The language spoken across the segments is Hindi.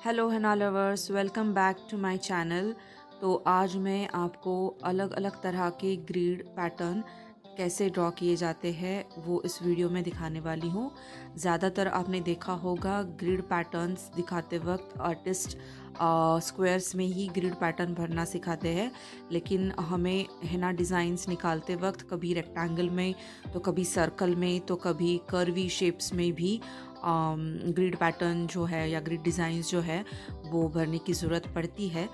Hello henna lovers, welcome back to my channel. तो आज मैं आपको अलग अलग तरह के ग्रिड पैटर्न कैसे ड्रॉ किए जाते हैं वो इस वीडियो में दिखाने वाली हूँ। ज़्यादातर आपने देखा होगा ग्रिड पैटर्न्स दिखाते वक्त आर्टिस्ट स्क्वायर्स में ही ग्रिड पैटर्न भरना सिखाते हैं, लेकिन हमें हेना डिज़ाइंस निकालते वक्त कभी रेक्टेंगल में, तो कभी सर्कल में, तो कभी कर्वी शेप्स में भी ग्रिड पैटर्न जो है या ग्रिड डिज़ाइंस जो है वो भरने की ज़रूरत पड़ती है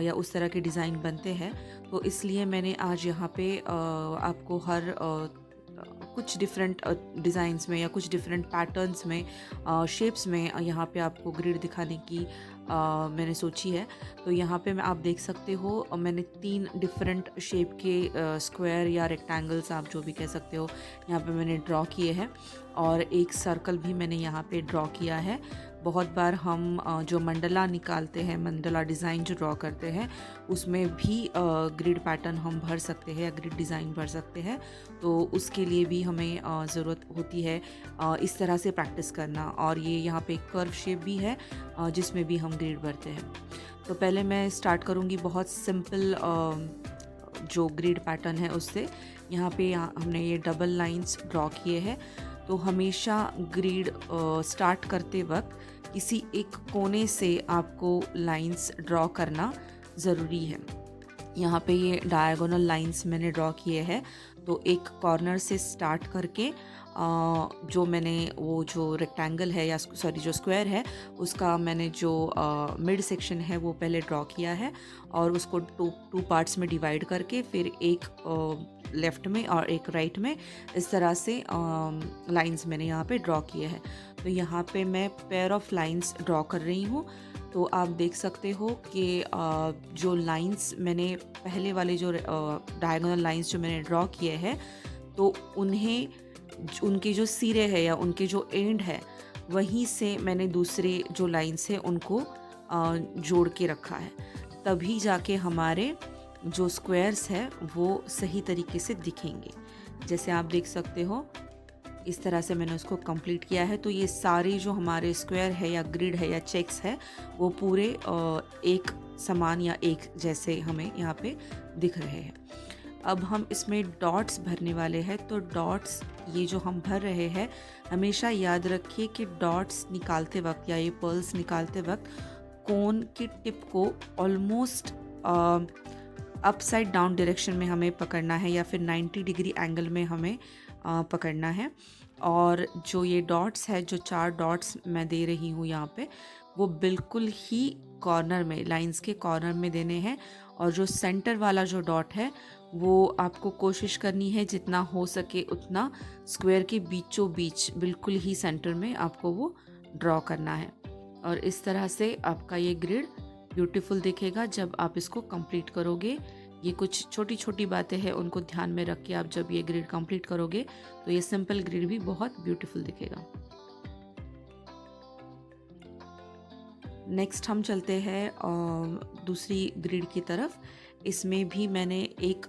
या उस तरह के डिज़ाइन बनते हैं। तो इसलिए मैंने आज यहाँ पे आपको हर कुछ डिफरेंट डिज़ाइंस में या कुछ डिफरेंट पैटर्न्स में शेप्स में यहाँ पे आपको ग्रिड दिखाने की मैंने सोची है। तो यहाँ पे मैं आप देख सकते हो मैंने 3 डिफरेंट शेप के स्क्वायर या रेक्टेंगल्स आप जो भी कह सकते हो यहाँ पे मैंने ड्रॉ किए हैं, और एक सर्कल भी मैंने यहाँ पे ड्रॉ किया है। बहुत बार हम जो मंडला निकालते हैं, मंडला डिज़ाइन जो ड्रॉ करते हैं, उसमें भी ग्रिड पैटर्न हम भर सकते हैं या ग्रिड डिज़ाइन भर सकते हैं। तो उसके लिए भी हमें ज़रूरत होती है इस तरह से प्रैक्टिस करना। और ये यहाँ पे एक कर्व शेप भी है जिसमें भी हम ग्रिड भरते हैं। तो पहले मैं स्टार्ट करूँगी बहुत सिंपल जो ग्रिड पैटर्न है उससे। यहाँ पे हमने ये डबल लाइंस ड्रॉ किए हैं। तो हमेशा ग्रिड स्टार्ट करते वक्त किसी एक कोने से आपको लाइंस ड्रॉ करना ज़रूरी है। यहाँ पे ये डायगोनल लाइंस मैंने ड्रॉ किए हैं। तो एक कॉर्नर से स्टार्ट करके जो मैंने वो जो रेक्टेंगल है या सॉरी जो स्क्वायर है उसका मैंने जो मिड सेक्शन है वो पहले ड्रॉ किया है, और उसको टू पार्ट्स में डिवाइड करके फिर एक लेफ़्ट में और एक राइट में इस तरह से लाइंस मैंने यहाँ पे ड्रॉ किए हैं। तो यहाँ पे मैं पेयर ऑफ लाइंस ड्रॉ कर रही हूँ। तो आप देख सकते हो कि जो लाइंस मैंने पहले वाले जो डायगोनल लाइंस जो मैंने ड्रॉ किए हैं, तो उनके जो सिरे है या उनके जो एंड है वहीं से मैंने दूसरे जो लाइंस है उनको जोड़ के रखा है। तभी जाके हमारे जो स्क्वायर्स है वो सही तरीके से दिखेंगे। जैसे आप देख सकते हो इस तरह से मैंने उसको कंप्लीट किया है। तो ये सारे जो हमारे स्क्वायर है या ग्रिड है या चेक्स है वो पूरे एक समान या एक जैसे हमें यहाँ पे दिख रहे हैं। अब हम इसमें डॉट्स भरने वाले हैं। तो डॉट्स ये जो हम भर रहे हैं, हमेशा याद रखिए कि डॉट्स निकालते वक्त या ये पर्ल्स निकालते वक्त कोन की टिप को ऑलमोस्ट अपसाइड डाउन डायरेक्शन में हमें पकड़ना है या फिर 90 डिग्री एंगल में हमें पकड़ना है। और जो ये डॉट्स है, जो 4 डॉट्स मैं दे रही हूँ यहाँ पे, वो बिल्कुल ही कॉर्नर में, लाइंस के कॉर्नर में देने हैं। और जो सेंटर वाला जो डॉट है वो आपको कोशिश करनी है जितना हो सके उतना स्क्वायर के बीचों बीच बिल्कुल ही सेंटर में आपको वो ड्रॉ करना है। और इस तरह से आपका ये ग्रिड ब्यूटीफुल दिखेगा जब आप इसको कंप्लीट करोगे। ये कुछ छोटी छोटी बातें हैं, उनको ध्यान में रख के आप जब ये ग्रिड कंप्लीट करोगे तो ये सिंपल ग्रिड भी बहुत ब्यूटीफुल दिखेगा। नेक्स्ट हम चलते हैं दूसरी ग्रिड की तरफ। इसमें भी मैंने एक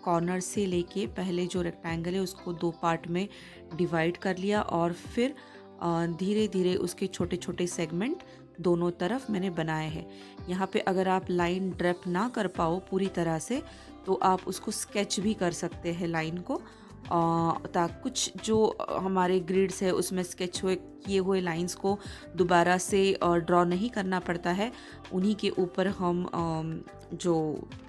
कॉर्नर से लेके पहले जो रेक्टेंगल है उसको 2 पार्ट में डिवाइड कर लिया, और फिर धीरे धीरे उसके छोटे छोटे सेगमेंट दोनों तरफ मैंने बनाए हैं। यहाँ पे अगर आप लाइन ड्रैप ना कर पाओ पूरी तरह से तो आप उसको स्केच भी कर सकते हैं लाइन को, ताकि कुछ जो हमारे ग्रिड्स है उसमें स्केच किए हुए लाइंस को दोबारा से ड्रॉ नहीं करना पड़ता है। उन्हीं के ऊपर हम जो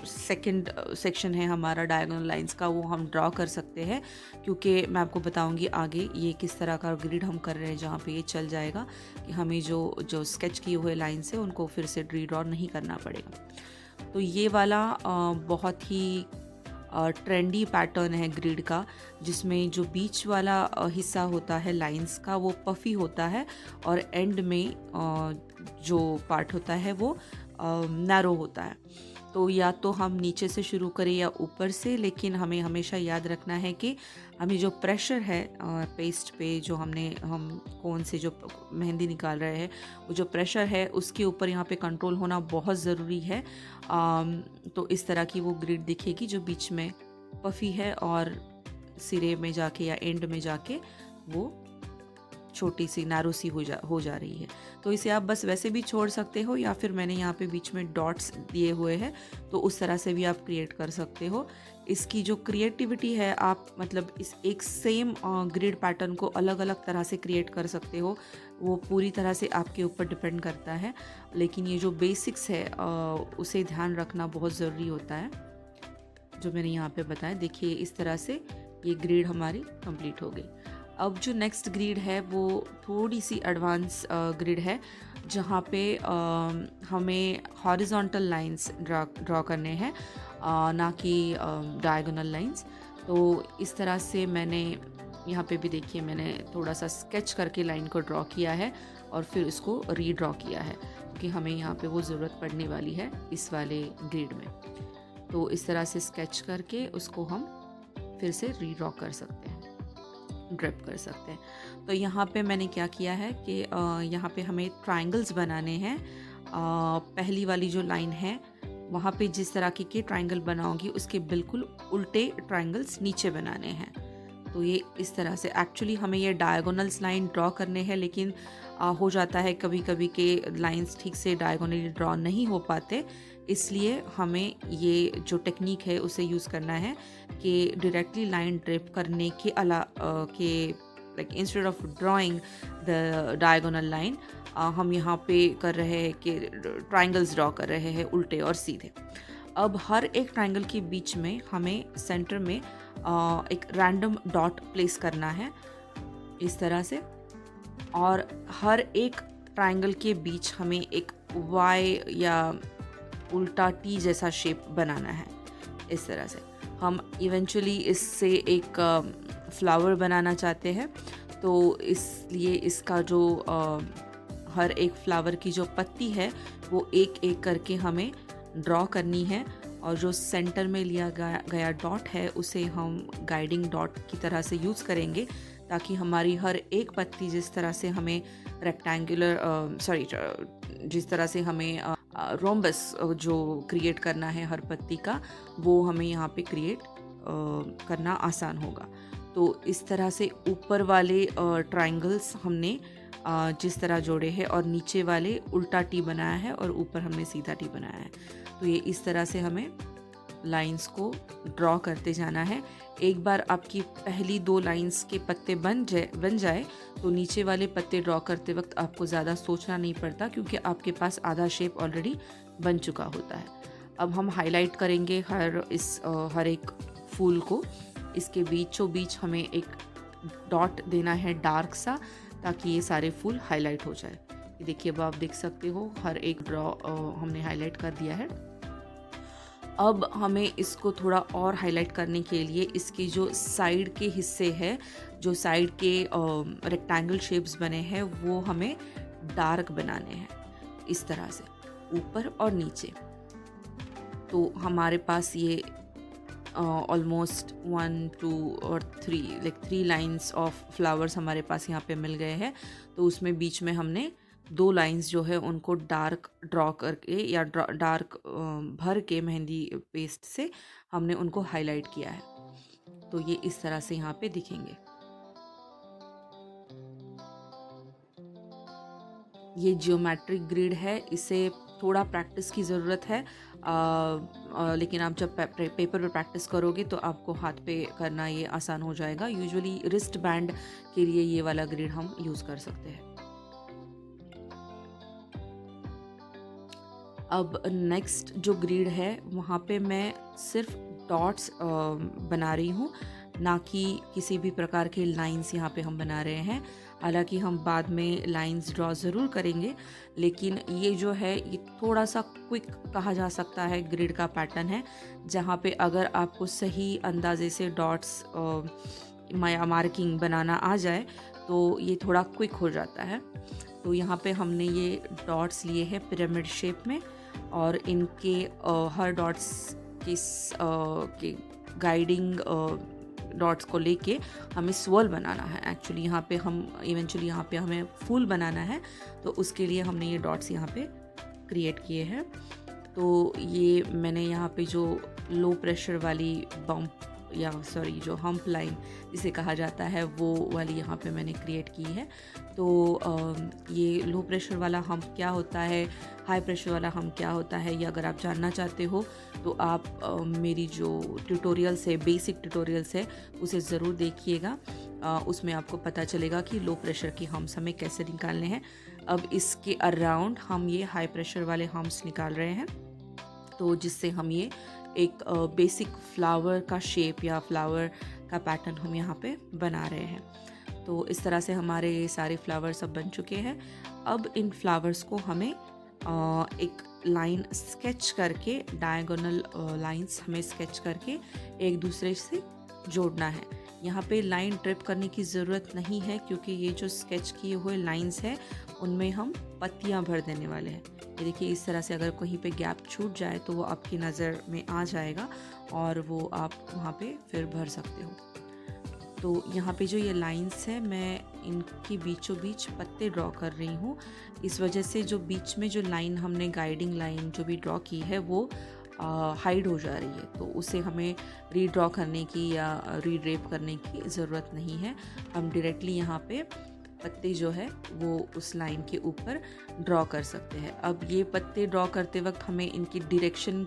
सेकंड सेक्शन है हमारा डायगोनल लाइंस का वो हम ड्रॉ कर सकते हैं, क्योंकि मैं आपको बताऊंगी आगे ये किस तरह का ग्रिड हम कर रहे हैं, जहाँ पे ये चल जाएगा कि हमें जो स्केच किए हुए लाइंस है उनको फिर से रीड्रॉ नहीं करना पड़ेगा। तो ये वाला बहुत ही ट्रेंडी पैटर्न है ग्रिड का, जिसमें जो बीच वाला हिस्सा होता है लाइंस का वो पफी होता है, और एंड में जो पार्ट होता है वो नैरो होता है। तो या तो हम नीचे से शुरू करें या ऊपर से, लेकिन हमें हमेशा याद रखना है कि हमें जो प्रेशर है पेस्ट पे, जो हम कोन से जो मेहंदी निकाल रहे हैं वो जो प्रेशर है उसके ऊपर यहाँ पे कंट्रोल होना बहुत ज़रूरी है। तो इस तरह की वो ग्रिड दिखेगी जो बीच में पफी है और सिरे में जाके या एंड में जाके वो छोटी सी नैरो सी हो जा रही है। तो इसे आप बस वैसे भी छोड़ सकते हो, या फिर मैंने यहाँ पे बीच में डॉट्स दिए हुए हैं तो उस तरह से भी आप क्रिएट कर सकते हो। इसकी जो क्रिएटिविटी है, आप मतलब इस एक सेम ग्रिड पैटर्न को अलग अलग तरह से क्रिएट कर सकते हो, वो पूरी तरह से आपके ऊपर डिपेंड करता है। लेकिन ये जो बेसिक्स है उसे ध्यान रखना बहुत ज़रूरी होता है, जो मैंने यहाँ पे बताया। देखिए इस तरह से ये ग्रिड हमारी कंप्लीट हो गई। अब जो नेक्स्ट ग्रिड है वो थोड़ी सी एडवांस ग्रिड है, जहाँ पे हमें हॉरिजॉन्टल लाइंस ड्रॉ करने हैं, ना कि डायगोनल लाइंस। तो इस तरह से मैंने यहाँ पे भी देखिए मैंने थोड़ा सा स्केच करके लाइन को ड्रॉ किया है और फिर इसको रीड्रॉ किया है, क्योंकि हमें यहाँ पे वो ज़रूरत पड़ने वाली है इस वाले ग्रिड में। तो इस तरह से स्केच करके उसको हम फिर से रीड्रॉ कर सकते हैं, ड्रिप कर सकते हैं। तो यहाँ पे मैंने क्या किया है कि यहाँ पे हमें ट्रायंगल्स बनाने हैं। पहली वाली जो लाइन है वहाँ पे जिस तरह के ट्रायंगल बनाओगी उसके बिल्कुल उल्टे ट्रायंगल्स नीचे बनाने हैं। तो ये इस तरह से एक्चुअली हमें ये डायगोनल्स लाइन ड्रॉ करने हैं, लेकिन हो जाता है कभी कभी के लाइंस ठीक से डायगोनली ड्रॉ नहीं हो पाते, इसलिए हमें ये जो टेक्निक है उसे यूज़ करना है कि डायरेक्टली लाइन ड्रिप करने के like instead of drawing the diagonal line, हम यहाँ पे कर रहे हैं कि ट्रायंगल्स ड्रॉ कर रहे हैं उल्टे और सीधे। अब हर एक ट्रायंगल के बीच में हमें सेंटर में एक रैंडम डॉट प्लेस करना है इस तरह से, और हर एक ट्रायंगल के बीच हमें एक वाई या उल्टा टी जैसा शेप बनाना है। इस तरह से हम इवेंचुअली इससे एक फ्लावर बनाना चाहते हैं, तो इसलिए इसका जो हर एक फ्लावर की जो पत्ती है वो एक एक करके हमें ड्रॉ करनी है, और जो सेंटर में लिया गया डॉट है उसे हम गाइडिंग डॉट की तरह से यूज़ करेंगे, ताकि हमारी हर एक पत्ती जिस तरह से हमें जिस तरह से हमें रोम्बस जो क्रिएट करना है हर पत्ती का, वो हमें यहाँ पे क्रिएट करना आसान होगा। तो इस तरह से ऊपर वाले ट्रायंगल्स हमने जिस तरह जोड़े हैं, और नीचे वाले उल्टा टी बनाया है और ऊपर हमने सीधा टी बनाया है। तो ये इस तरह से हमें लाइंस को ड्रॉ करते जाना है। एक बार आपकी पहली 2 लाइंस के पत्ते बन जाए तो नीचे वाले पत्ते ड्रॉ करते वक्त आपको ज़्यादा सोचना नहीं पड़ता, क्योंकि आपके पास आधा शेप ऑलरेडी बन चुका होता है। अब हम हाईलाइट करेंगे हर एक फूल को। इसके बीचों बीच हमें एक डॉट देना है डार्क सा, ताकि ये सारे फूल हाईलाइट हो जाए। ये देखिए, अब आप देख सकते हो हर एक ड्रॉ हमने हाईलाइट कर दिया है। अब हमें इसको थोड़ा और हाईलाइट करने के लिए इसके जो साइड के हिस्से हैं, जो साइड के रेक्टेंगल शेप्स बने हैं, वो हमें डार्क बनाने हैं इस तरह से ऊपर और नीचे। तो हमारे पास ये ऑलमोस्ट 1 2 और 3 लाइंस ऑफ फ्लावर्स हमारे पास यहाँ पे मिल गए हैं। तो उसमें बीच में हमने 2 लाइंस जो है उनको डार्क ड्रॉ करके या डार्क भर के मेहंदी पेस्ट से हमने उनको हाईलाइट किया है। तो ये इस तरह से यहाँ पे दिखेंगे। ये जियोमेट्रिक ग्रिड है, इसे थोड़ा प्रैक्टिस की ज़रूरत है, लेकिन आप जब पेपर पे प्रैक्टिस करोगे तो आपको हाथ पे करना ये आसान हो जाएगा। यूजुअली रिस्ट बैंड के लिए ये वाला ग्रिड हम यूज़ कर सकते हैं। अब नेक्स्ट जो ग्रिड है वहाँ पे मैं सिर्फ डॉट्स बना रही हूँ, ना कि किसी भी प्रकार के लाइंस यहाँ पे हम बना रहे हैं। हालांकि हम बाद में लाइंस ड्रॉ ज़रूर करेंगे, लेकिन ये जो है ये थोड़ा सा क्विक कहा जा सकता है ग्रिड का पैटर्न है, जहाँ पे अगर आपको सही अंदाजे से डॉट्स मार्किंग बनाना आ जाए तो ये थोड़ा क्विक हो जाता है। तो यहाँ पे हमने ये डॉट्स लिए हैं पिरामिड शेप में, और इनके हर डॉट्स के गाइडिंग डॉट्स को लेके हमें स्वर्ल बनाना है। एक्चुअली यहाँ पे हमें फूल बनाना है, तो उसके लिए हमने ये डॉट्स यहाँ पे क्रिएट किए हैं। तो ये मैंने यहाँ पे जो लो प्रेशर वाली बम्प या सॉरी जो हम्प लाइन जिसे कहा जाता है वो वाली यहाँ पे मैंने क्रिएट की है। तो ये लो प्रेशर वाला हम्प क्या होता है, हाई प्रेशर वाला हम्प क्या होता है, ये अगर आप जानना चाहते हो तो आप मेरी जो ट्यूटोरियल्स है, बेसिक ट्यूटोरियल्स है, उसे ज़रूर देखिएगा। उसमें आपको पता चलेगा कि लो प्रेशर की हम्प्स हमें कैसे निकालने हैं। अब इसके अराउंड हम ये हाई प्रेशर वाले हम्प्स निकाल रहे हैं, तो जिससे हम ये एक बेसिक फ्लावर का शेप या फ्लावर का पैटर्न हम यहाँ पे बना रहे हैं। तो इस तरह से हमारे सारे फ्लावर्स अब बन चुके हैं। अब इन फ्लावर्स को हमें एक लाइन स्केच करके, डायगोनल लाइंस हमें स्केच करके एक दूसरे से जोड़ना है। यहाँ पे लाइन ड्रिप करने की ज़रूरत नहीं है, क्योंकि ये जो स्केच किए हुए लाइंस हैं उनमें हम पत्तियाँ भर देने वाले हैं। ये देखिए, इस तरह से अगर कहीं पे गैप छूट जाए तो वो आपकी नज़र में आ जाएगा और वो आप वहाँ पे फिर भर सकते हो। तो यहाँ पे जो ये लाइंस है, मैं इनके बीचों बीच पत्ते ड्रॉ कर रही हूँ। इस वजह से जो बीच में जो लाइन हमने गाइडिंग लाइन जो भी ड्रॉ की है वो हाइड हो जा रही है, तो उसे हमें रीड्रॉ करने की या रीड्रेप करने की ज़रूरत नहीं है। हम डायरेक्टली यहाँ पे पत्ते जो है वो उस लाइन के ऊपर ड्रॉ कर सकते हैं। अब ये पत्ते ड्रॉ करते वक्त हमें इनकी डायरेक्शन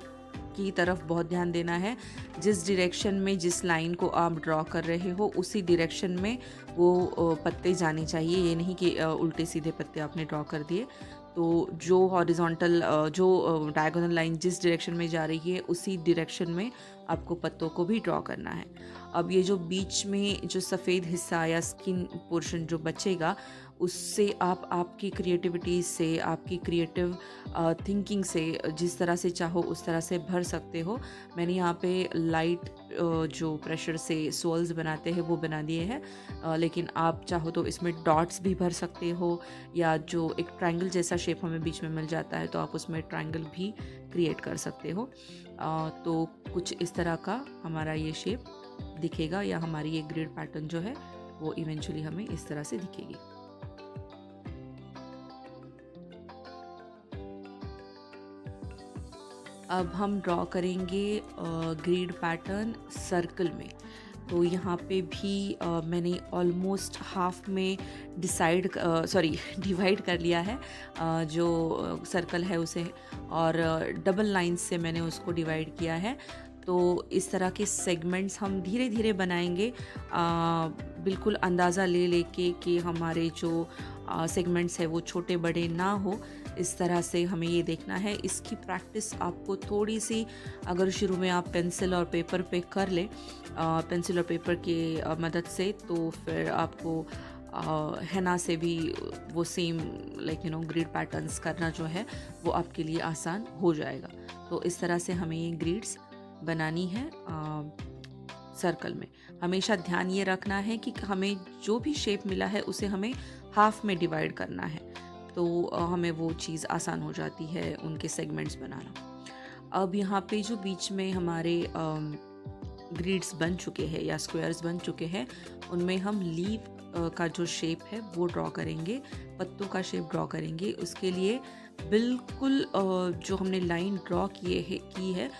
की तरफ बहुत ध्यान देना है। जिस डायरेक्शन में जिस लाइन को आप ड्रॉ कर रहे हो उसी डायरेक्शन में वो पत्ते जाने चाहिए। ये नहीं कि उल्टे सीधे पत्ते आपने ड्रॉ कर दिए। तो जो हॉरिजॉन्टल जो डायगोनल लाइन जिस डायरेक्शन में जा रही है उसी डायरेक्शन में आपको पत्तों को भी ड्रॉ करना है। अब ये जो बीच में जो सफ़ेद हिस्सा या स्किन पोर्शन जो बचेगा, उससे आप आपकी क्रिएटिविटी से, आपकी क्रिएटिव थिंकिंग से जिस तरह से चाहो उस तरह से भर सकते हो। मैंने यहाँ पे लाइट जो प्रेशर से सोल्स बनाते हैं वो बना दिए हैं, लेकिन आप चाहो तो इसमें डॉट्स भी भर सकते हो, या जो एक ट्रायंगल जैसा शेप हमें बीच में मिल जाता है तो आप उसमें ट्रायंगल भी क्रिएट कर सकते हो। तो कुछ इस तरह का हमारा ये शेप दिखेगा, या हमारी ये ग्रिड पैटर्न जो है वो इवेंचुअली हमें इस तरह से दिखेगी। अब हम ड्रॉ करेंगे ग्रिड पैटर्न सर्कल में। तो यहाँ पे भी मैंने ऑलमोस्ट हाफ में डिवाइड कर लिया है जो सर्कल है उसे, और डबल लाइंस से मैंने उसको डिवाइड किया है। तो इस तरह के सेगमेंट्स हम धीरे धीरे बनाएंगे, बिल्कुल अंदाज़ा ले लेके कि हमारे जो सेगमेंट्स है वो छोटे बड़े ना हो। इस तरह से हमें ये देखना है। इसकी प्रैक्टिस आपको थोड़ी सी, अगर शुरू में आप पेंसिल और पेपर पे कर ले, पेंसिल और पेपर की मदद से, तो फिर आपको हेना से भी वो सेम ग्रिड पैटर्न्स करना जो है वो आपके लिए आसान हो जाएगा। तो इस तरह से हमें ये ग्रिड्स बनानी है सर्कल में। हमेशा ध्यान ये रखना है कि हमें जो भी शेप मिला है उसे हमें हाफ में डिवाइड करना है, तो हमें वो चीज़ आसान हो जाती है उनके सेगमेंट्स बनाना। अब यहाँ पे जो बीच में हमारे ग्रिड्स बन चुके हैं या स्क्वायर्स बन चुके हैं, उनमें हम लीव का जो शेप है वो ड्रॉ करेंगे, पत्तों का शेप ड्रॉ करेंगे। उसके लिए बिल्कुल जो हमने लाइन ड्रॉ की है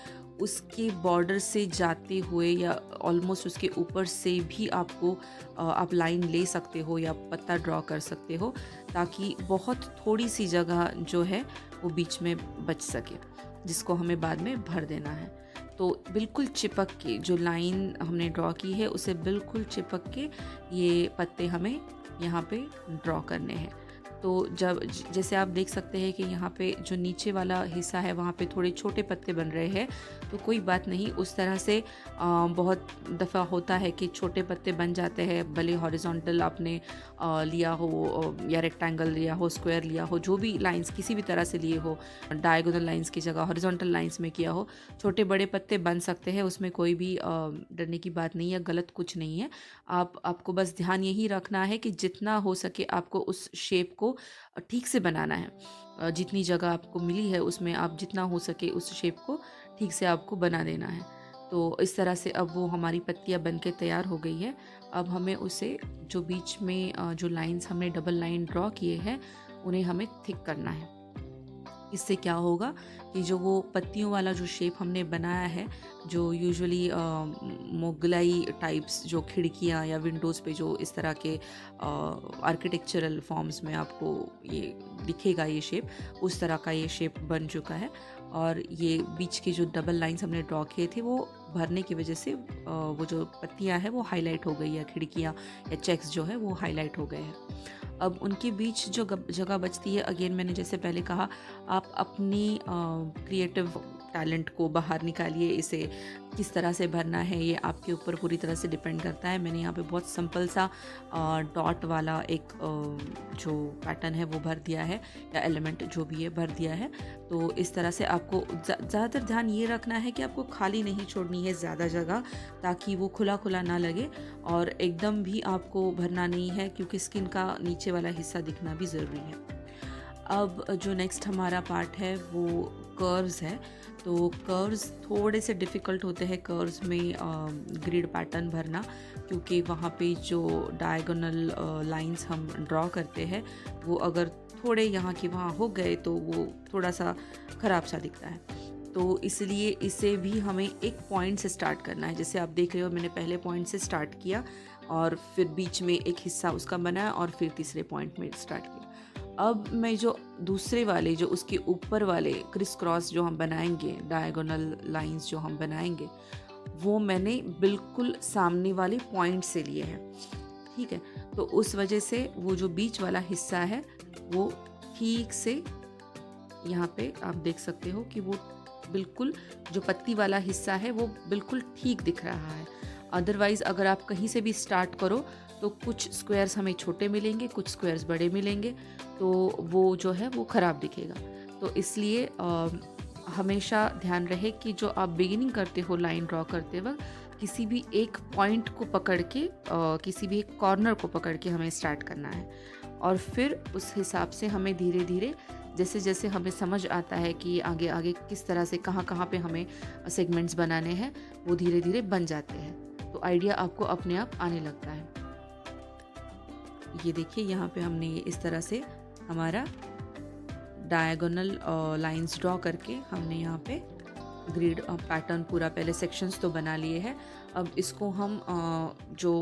उसके बॉर्डर से जाते हुए या ऑलमोस्ट उसके ऊपर से भी आप लाइन ले सकते हो या पत्ता ड्रॉ कर सकते हो, ताकि बहुत थोड़ी सी जगह जो है वो बीच में बच सके, जिसको हमें बाद में भर देना है। तो बिल्कुल चिपक के जो लाइन हमने ड्रॉ की है उसे बिल्कुल चिपक के ये पत्ते हमें यहाँ पे ड्रॉ करने हैं। तो जैसे आप देख सकते हैं कि यहाँ पे जो नीचे वाला हिस्सा है वहाँ पे थोड़े छोटे पत्ते बन रहे हैं, तो कोई बात नहीं। उस तरह से बहुत दफ़ा होता है कि छोटे पत्ते बन जाते हैं, भले हॉरिजॉन्टल आपने लिया हो या रेक्टेंगल लिया हो, स्क्वायर लिया हो, जो भी लाइंस किसी भी तरह से लिए हो, डायगोनल लाइंस की जगह हॉरिजॉन्टल लाइंस में किया हो, छोटे बड़े पत्ते बन सकते हैं। उसमें कोई भी डरने की बात नहीं है, गलत कुछ नहीं है। आपको बस ध्यान यही रखना है कि जितना हो सके आपको उस शेप को ठीक से बनाना है। जितनी जगह आपको मिली है उसमें आप जितना हो सके उस शेप को ठीक से आपको बना देना है। तो इस तरह से अब वो हमारी पत्तियां बनके तैयार हो गई है। अब हमें उसे जो बीच में जो लाइंस हमने डबल लाइन ड्रॉ किए हैं उन्हें हमें थिक करना है। इससे क्या होगा कि जो वो पत्तियों वाला जो शेप हमने बनाया है, जो यूजुअली मुगलाई टाइप्स जो खिड़कियाँ या विंडोज़ पे जो इस तरह के आर्किटेक्चरल फॉर्म्स में आपको ये दिखेगा ये शेप, उस तरह का ये शेप बन चुका है। और ये बीच के जो डबल लाइंस हमने ड्रॉ किए थे वो भरने की वजह से वो जो पत्तियाँ हैं वो हाईलाइट हो गई है, खिड़कियाँ या चेक्स जो है वो हाईलाइट हो गए हैं। अब उनके बीच जो जगह बचती है, अगेन मैंने जैसे पहले कहा, आप अपनी क्रिएटिव टैलेंट को बाहर निकालिए। इसे किस तरह से भरना है ये आपके ऊपर पूरी तरह से डिपेंड करता है। मैंने यहाँ पे बहुत सिंपल सा डॉट वाला एक जो पैटर्न है वो भर दिया है, या एलिमेंट जो भी है भर दिया है। तो इस तरह से आपको ज़्यादातर ध्यान ये रखना है कि आपको खाली नहीं छोड़नी है ज़्यादा जगह, ताकि वो खुला खुला ना लगे, और एकदम भी आपको भरना नहीं है क्योंकि स्किन का नीचे वाला हिस्सा दिखना भी ज़रूरी है। अब जो नेक्स्ट हमारा पार्ट है वो कर्व्स है। तो कर्व्स थोड़े से डिफ़िकल्ट होते हैं कर्व्स में ग्रिड पैटर्न भरना, क्योंकि वहाँ पे जो डायगोनल लाइंस हम ड्रॉ करते हैं वो अगर थोड़े यहाँ के वहाँ हो गए तो वो थोड़ा सा ख़राब सा दिखता है। तो इसलिए इसे भी हमें एक पॉइंट से स्टार्ट करना है। जैसे आप देख रहे हो, मैंने पहले पॉइंट से स्टार्ट किया और फिर बीच में एक हिस्सा उसका बनाया और फिर तीसरे पॉइंट में स्टार्ट किया। अब मैं जो दूसरे वाले, जो उसके ऊपर वाले क्रिस क्रॉस जो हम बनाएंगे, डायगोनल लाइंस जो हम बनाएंगे, वो मैंने बिल्कुल सामने वाले पॉइंट से लिए हैं। ठीक है, तो उस वजह से वो जो बीच वाला हिस्सा है वो ठीक से यहाँ पे आप देख सकते हो कि वो बिल्कुल जो पत्ती वाला हिस्सा है वो बिल्कुल ठीक दिख रहा है। अदरवाइज़ अगर आप कहीं से भी स्टार्ट करो तो कुछ स्क्वायर्स हमें छोटे मिलेंगे, कुछ स्क्वायर्स बड़े मिलेंगे, तो वो जो है वो ख़राब दिखेगा। तो इसलिए हमेशा ध्यान रहे कि जो आप बिगिनिंग करते हो लाइन ड्रॉ करते वक्त, किसी भी एक पॉइंट को पकड़ के किसी भी एक कॉर्नर को पकड़ के हमें स्टार्ट करना है, और फिर उस हिसाब से हमें धीरे धीरे जैसे जैसे हमें समझ आता है कि आगे आगे किस तरह से कहाँ पे हमें सेगमेंट्स बनाने हैं, वो धीरे धीरे बन जाते हैं। तो आइडिया आपको अपने आप आने लगता है। ये देखिए, यहाँ पे हमने ये इस तरह से हमारा डायगोनल लाइंस ड्रॉ करके हमने यहाँ पे ग्रिड पैटर्न पूरा पहले सेक्शंस तो बना लिए हैं। अब इसको हम जो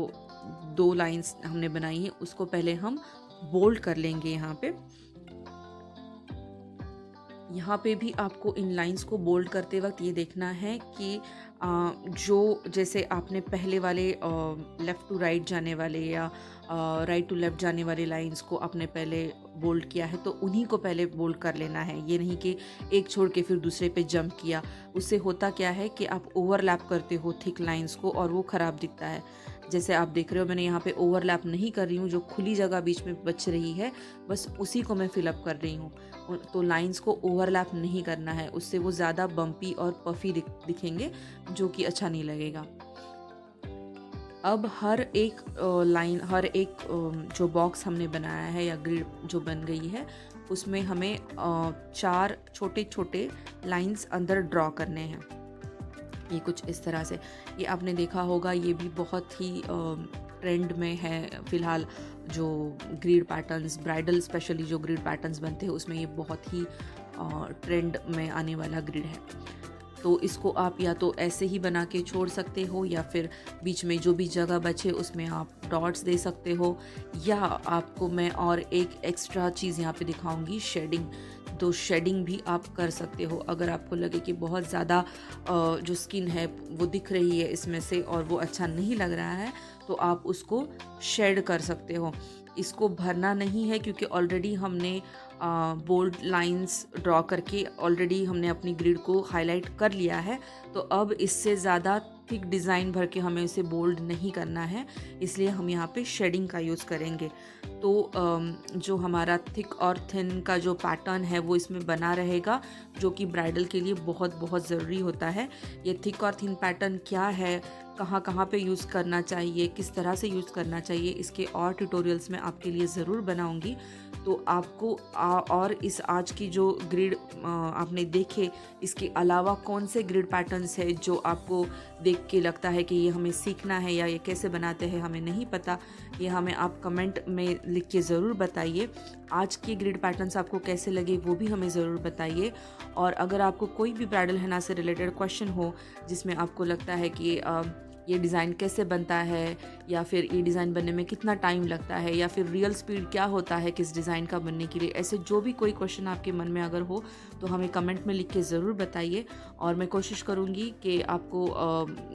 2 लाइंस हमने बनाई हैं उसको पहले हम बोल्ड कर लेंगे। यहाँ पे भी आपको इन लाइंस को बोल्ड करते वक्त ये देखना है कि जो जैसे आपने पहले वाले लेफ़्ट टू राइट जाने वाले या राइट टू लेफ़्ट जाने वाले लाइंस को आपने पहले बोल्ड किया है, तो उन्हीं को पहले बोल्ड कर लेना है। ये नहीं कि एक छोड़ के फिर दूसरे पे जंप किया। उससे होता क्या है कि आप ओवरलैप करते हो थिक लाइंस को और वो ख़राब दिखता है। जैसे आप देख रहे हो, मैंने यहाँ पे ओवरलैप नहीं कर रही हूँ, जो खुली जगह बीच में बच रही है बस उसी को मैं फिलअप कर रही हूँ। तो लाइंस को ओवरलैप नहीं करना है, उससे वो ज़्यादा बम्पी और पफ़ी दिखेंगे, जो कि अच्छा नहीं लगेगा। अब हर एक लाइन, हर एक जो बॉक्स हमने बनाया है या ग्रिड जो बन गई है, उसमें हमें 4 छोटे छोटे लाइंस अंदर ड्रॉ करने हैं। ये कुछ इस तरह से, ये आपने देखा होगा, ये भी बहुत ही ट्रेंड में है फ़िलहाल। जो ग्रिड पैटर्न्स, ब्राइडल स्पेशली जो ग्रिड पैटर्न्स बनते हैं उसमें ये बहुत ही ट्रेंड में आने वाला ग्रिड है। तो इसको आप या तो ऐसे ही बना के छोड़ सकते हो, या फिर बीच में जो भी जगह बचे उसमें आप डॉट्स दे सकते हो, या आपको मैं और एक एक्स्ट्रा चीज़ यहाँ पे दिखाऊंगी, शेडिंग। तो शेडिंग भी आप कर सकते हो। अगर आपको लगे कि बहुत ज़्यादा जो स्किन है वो दिख रही है इसमें से और वो अच्छा नहीं लग रहा है, तो आप उसको शेड कर सकते हो। इसको भरना नहीं है क्योंकि ऑलरेडी हमने बोल्ड लाइंस ड्रॉ करके ऑलरेडी हमने अपनी ग्रिड को हाईलाइट कर लिया है। तो अब इससे ज़्यादा थिक डिज़ाइन भर के हमें इसे बोल्ड नहीं करना है, इसलिए हम यहाँ पे शेडिंग का यूज़ करेंगे। तो जो हमारा थिक और थिन का जो पैटर्न है वो इसमें बना रहेगा, जो कि ब्राइडल के लिए बहुत बहुत ज़रूरी होता है। ये थिक और थिन पैटर्न क्या है, कहाँ कहाँ पे यूज़ करना चाहिए, किस तरह से यूज़ करना चाहिए, इसके और ट्यूटोरियल्स मैं आपके लिए ज़रूर बनाऊंगी। तो आपको और इस आज की जो ग्रिड आपने देखे, इसके अलावा कौन से ग्रिड पैटर्न्स है जो आपको देख के लगता है कि ये हमें सीखना है या ये कैसे बनाते हैं हमें नहीं पता, ये हमें आप कमेंट में लिख के ज़रूर बताइए। आज के ग्रिड पैटर्न्स आपको कैसे लगे वो भी हमें ज़रूर बताइए। और अगर आपको कोई भी ब्राइडल henna से रिलेटेड क्वेश्चन हो जिसमें आपको लगता है कि ये डिज़ाइन कैसे बनता है, या फिर ये डिज़ाइन बनने में कितना टाइम लगता है, या फिर रियल स्पीड क्या होता है किस डिज़ाइन का बनने के लिए, ऐसे जो भी कोई क्वेश्चन आपके मन में अगर हो तो हमें कमेंट में लिख के ज़रूर बताइए। और मैं कोशिश करूँगी कि आपको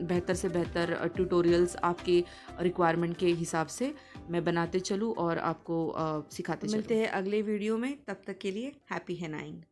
बेहतर से बेहतर ट्यूटोरियल्स आपके रिक्वायरमेंट के हिसाब से मैं बनाते चलूँ और आपको सिखाते चलूँ। मिलते हैं अगले वीडियो में, तब तक के लिए हैप्पी hennaing।